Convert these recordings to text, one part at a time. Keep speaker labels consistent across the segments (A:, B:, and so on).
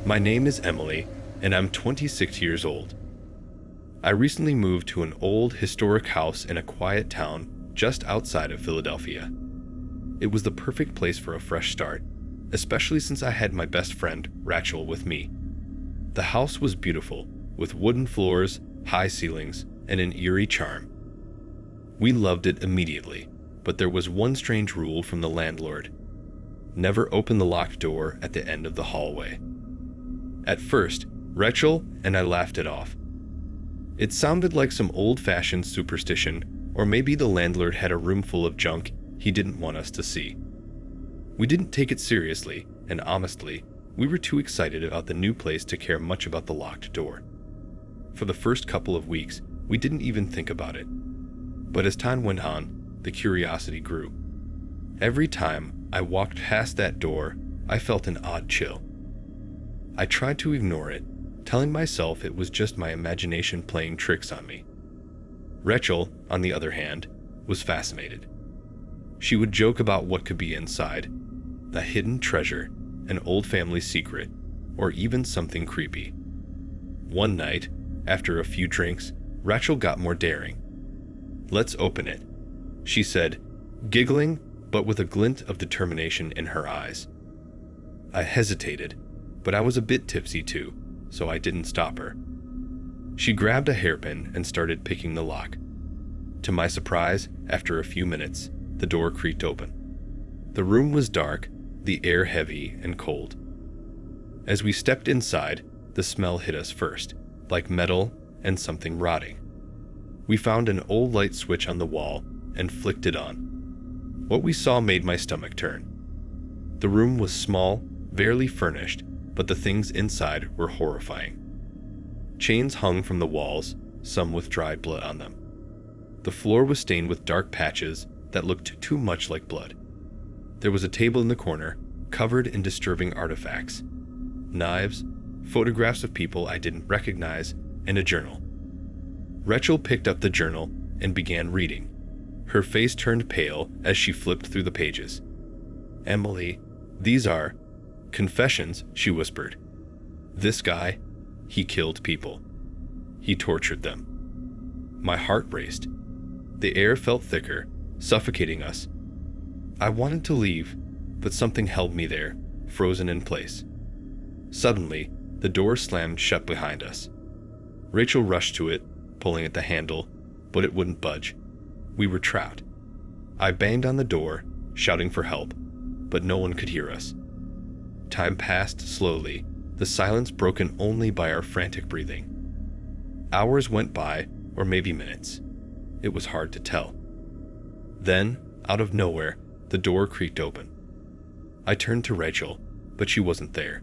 A: My name is Emily, and I'm 26 years old. I recently moved to an old, historic house in a quiet town just outside of Philadelphia. It was the perfect place for a fresh start, especially since I had my best friend, Rachel, with me. The house was beautiful, with wooden floors, high ceilings, and an eerie charm. We loved it immediately, but there was one strange rule from the landlord. Never open the locked door at the end of the hallway. At first, Rachel and I laughed it off. It sounded like some old-fashioned superstition, or maybe the landlord had a room full of junk he didn't want us to see. We didn't take it seriously, and honestly, we were too excited about the new place to care much about the locked door. For the first couple of weeks, we didn't even think about it. But as time went on, the curiosity grew. Every time I walked past that door, I felt an odd chill. I tried to ignore it, telling myself it was just my imagination playing tricks on me. Rachel, on the other hand, was fascinated. She would joke about what could be inside, a hidden treasure, an old family secret, or even something creepy. One night, after a few drinks, Rachel got more daring. "Let's open it," she said, giggling, but with a glint of determination in her eyes. I hesitated, but I was a bit tipsy too, so I didn't stop her. She grabbed a hairpin and started picking the lock. To my surprise, after a few minutes, the door creaked open. The room was dark, the air heavy and cold. As we stepped inside, the smell hit us first, like metal and something rotting. We found an old light switch on the wall and flicked it on. What we saw made my stomach turn. The room was small, barely furnished, but the things inside were horrifying. Chains hung from the walls, some with dried blood on them. The floor was stained with dark patches that looked too much like blood. There was a table in the corner, covered in disturbing artifacts. Knives, photographs of people I didn't recognize, and a journal. Rachel picked up the journal and began reading. Her face turned pale as she flipped through the pages. "Emily, these are confessions," she whispered. "This guy, he killed people. He tortured them." My heart raced. The air felt thicker, suffocating us. I wanted to leave, but something held me there, frozen in place. Suddenly, the door slammed shut behind us. Rachel rushed to it, pulling at the handle, but it wouldn't budge. We were trapped. I banged on the door, shouting for help, but no one could hear us. Time passed slowly, the silence broken only by our frantic breathing. Hours went by, or maybe minutes. It was hard to tell. Then, out of nowhere, the door creaked open. I turned to Rachel, but she wasn't there.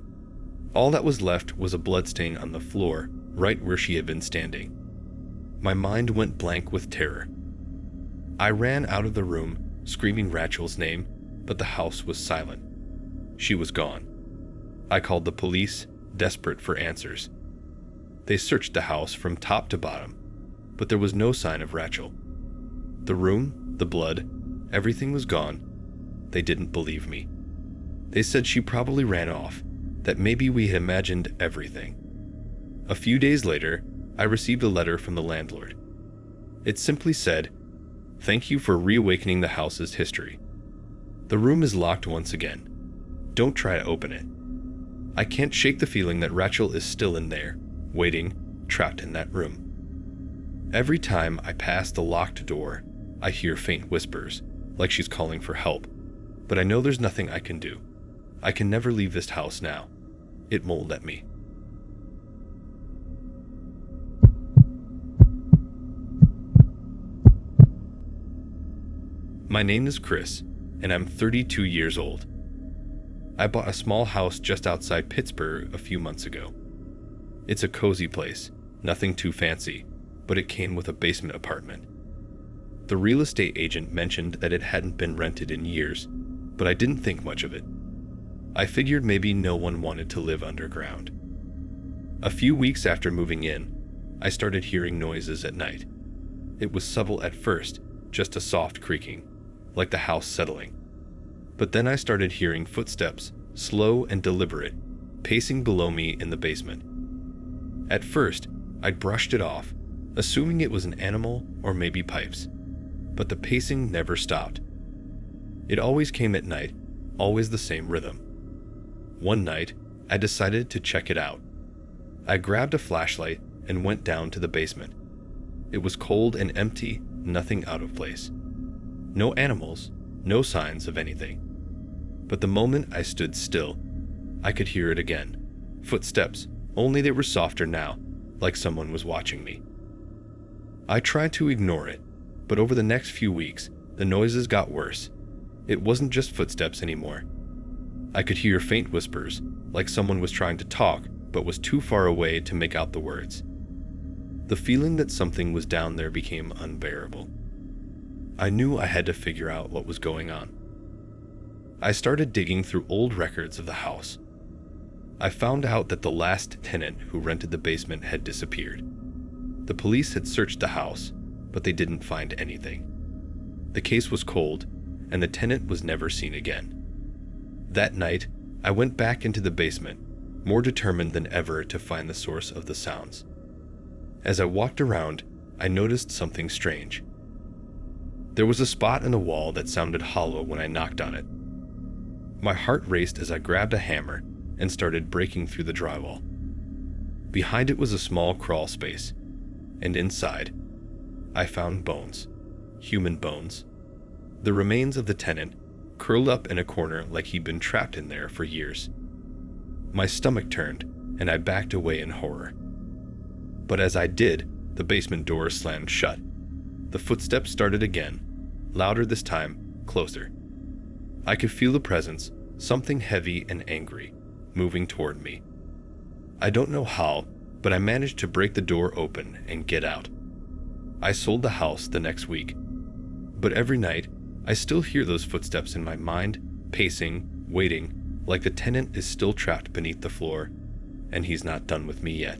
A: All that was left was a bloodstain on the floor, right where she had been standing. My mind went blank with terror. I ran out of the room, screaming Rachel's name, but the house was silent. She was gone. I called the police, desperate for answers. They searched the house from top to bottom, but there was no sign of Rachel. The room, the blood, everything was gone. They didn't believe me. They said she probably ran off, that maybe we had imagined everything. A few days later, I received a letter from the landlord. It simply said, "Thank you for reawakening the house's history. The room is locked once again. Don't try to open it." I can't shake the feeling that Rachel is still in there, waiting, trapped in that room. Every time I pass the locked door, I hear faint whispers, like she's calling for help. But I know there's nothing I can do. I can never leave this house now. It won't let me. My name is Chris, and I'm 32 years old. I bought a small house just outside Pittsburgh a few months ago. It's a cozy place, nothing too fancy, but it came with a basement apartment. The real estate agent mentioned that it hadn't been rented in years, but I didn't think much of it. I figured maybe no one wanted to live underground. A few weeks after moving in, I started hearing noises at night. It was subtle at first, just a soft creaking, like the house settling. But then I started hearing footsteps, slow and deliberate, pacing below me in the basement. At first, I brushed it off, assuming it was an animal or maybe pipes, but the pacing never stopped. It always came at night, always the same rhythm. One night, I decided to check it out. I grabbed a flashlight and went down to the basement. It was cold and empty, nothing out of place. No animals, no signs of anything. But the moment I stood still, I could hear it again. Footsteps, only they were softer now, like someone was watching me. I tried to ignore it, but over the next few weeks, the noises got worse. It wasn't just footsteps anymore. I could hear faint whispers, like someone was trying to talk but was too far away to make out the words. The feeling that something was down there became unbearable. I knew I had to figure out what was going on. I started digging through old records of the house. I found out that the last tenant who rented the basement had disappeared. The police had searched the house, but they didn't find anything. The case was cold, and the tenant was never seen again. That night, I went back into the basement, more determined than ever to find the source of the sounds. As I walked around, I noticed something strange. There was a spot in the wall that sounded hollow when I knocked on it. My heart raced as I grabbed a hammer and started breaking through the drywall. Behind it was a small crawl space, and inside, I found bones, human bones. The remains of the tenant, curled up in a corner like he'd been trapped in there for years. My stomach turned, and I backed away in horror. But as I did, the basement door slammed shut. The footsteps started again, louder this time, closer. I could feel the presence, something heavy and angry, moving toward me. I don't know how, but I managed to break the door open and get out. I sold the house the next week. But every night, I still hear those footsteps in my mind, pacing, waiting, like the tenant is still trapped beneath the floor, and he's not done with me yet.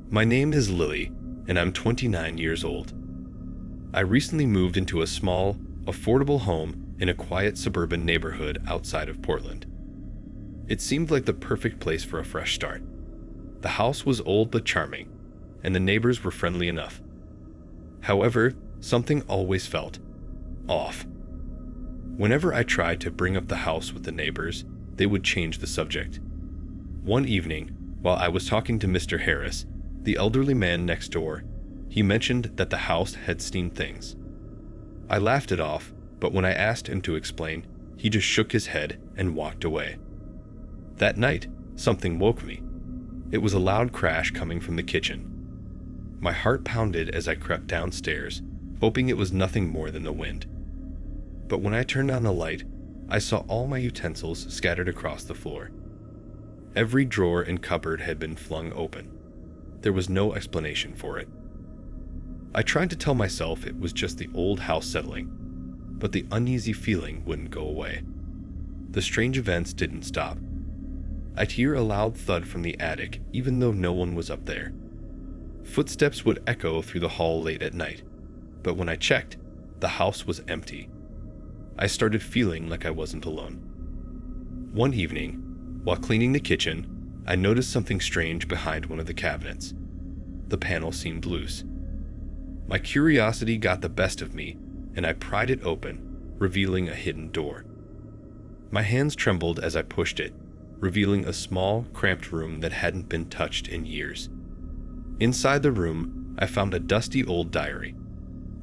A: My name is Lily, and I'm 29 years old. I recently moved into a small, affordable home in a quiet suburban neighborhood outside of Portland. It seemed like the perfect place for a fresh start. The house was old but charming, and the neighbors were friendly enough. However, something always felt off. Whenever I tried to bring up the house with the neighbors, they would change the subject. One evening, while I was talking to Mr. Harris, the elderly man next door, he mentioned that the house had seen things. I laughed it off, but when I asked him to explain, he just shook his head and walked away. That night, something woke me. It was a loud crash coming from the kitchen. My heart pounded as I crept downstairs, hoping it was nothing more than the wind. But when I turned on the light, I saw all my utensils scattered across the floor. Every drawer and cupboard had been flung open. There was no explanation for it. I tried to tell myself it was just the old house settling, but the uneasy feeling wouldn't go away. The strange events didn't stop. I'd hear a loud thud from the attic even though no one was up there. Footsteps would echo through the hall late at night, but when I checked, the house was empty. I started feeling like I wasn't alone. One evening, while cleaning the kitchen, I noticed something strange behind one of the cabinets. The panel seemed loose. My curiosity got the best of me, and I pried it open, revealing a hidden door. My hands trembled as I pushed it, revealing a small, cramped room that hadn't been touched in years. Inside the room, I found a dusty old diary.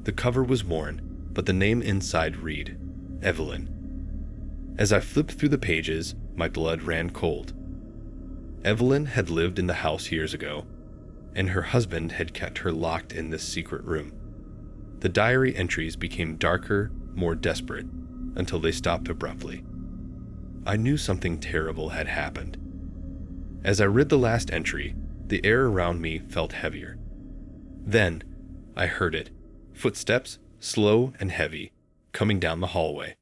A: The cover was worn, but the name inside read, Evelyn. As I flipped through the pages, my blood ran cold. Evelyn had lived in the house years ago, and her husband had kept her locked in this secret room. The diary entries became darker, more desperate, until they stopped abruptly. I knew something terrible had happened. As I read the last entry, the air around me felt heavier. Then, I heard it, footsteps, slow and heavy, coming down the hallway.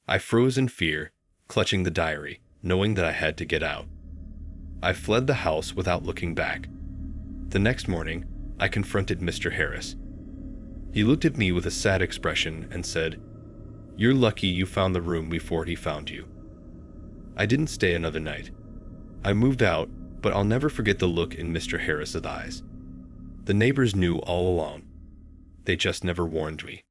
A: I froze in fear, clutching the diary, knowing that I had to get out. I fled the house without looking back. The next morning, I confronted Mr. Harris. He looked at me with a sad expression and said, "You're lucky you found the room before he found you." I didn't stay another night. I moved out, but I'll never forget the look in Mr. Harris's eyes. The neighbors knew all along. They just never warned me.